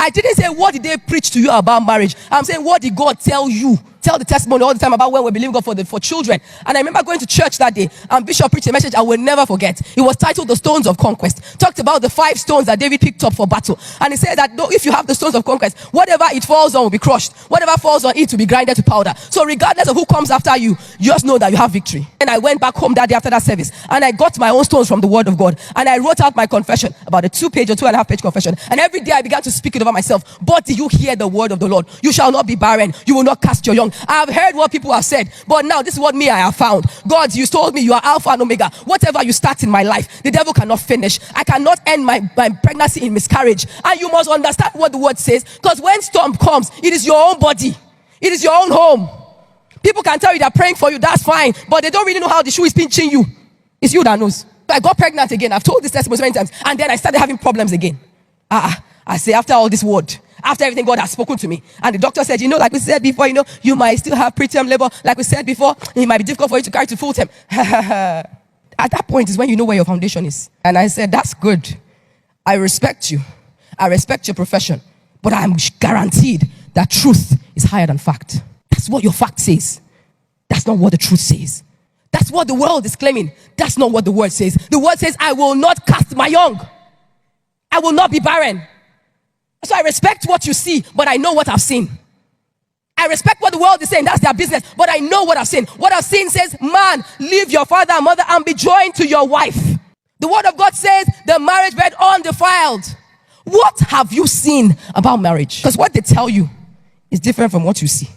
I didn't say, what did they preach to you about marriage? I'm saying, what did God tell you? Tell the testimony all the time about when we believe God for children. And I remember going to church that day, and Bishop preached a message I will never forget. It was titled The Stones of Conquest. Talked about the 5 stones that David picked up for battle. And he said that if you have the stones of conquest, whatever it falls on will be crushed. Whatever falls on it will be grinded to powder. So regardless of who comes after you, just know that you have victory. And I went back home that day after that service, and I got my own stones from the Word of God. And I wrote out my confession, about a 2-page or 2.5-page confession. And every day I began to speak it over myself. But do you hear the word of the Lord? You shall not be barren. You will not cast your young. I have heard what people have said, but now this is what I have found. God, you told me you are Alpha and Omega. Whatever you start in my life, the devil cannot finish. I cannot end my pregnancy in miscarriage. And you must understand what the word says, because when storm comes, it is your own body. It is your own home. People can tell you they're praying for you, that's fine, but they don't really know how the shoe is pinching you. It's you that knows. I got pregnant again. I've told this testimony many times, and then I started having problems again. I say, after all this word, after everything God has spoken to me, and the doctor said, like we said before, you might still have preterm labor. Like we said before, it might be difficult for you to carry to full term. At that point is when you know where your foundation is. And I said, that's good. I respect you. I respect your profession. But I'm guaranteed that truth is higher than fact. That's what your fact says. That's not what the truth says. That's what the world is claiming. That's not what the word says. The word says, I will not cast my young. I will not be barren. So I respect what you see, but I know what I've seen. I respect what the world is saying. That's their business. But I know what I've seen. What I've seen says, man, leave your father and mother and be joined to your wife. The word of God says, the marriage bed undefiled. What have you seen about marriage? Because what they tell you is different from what you see.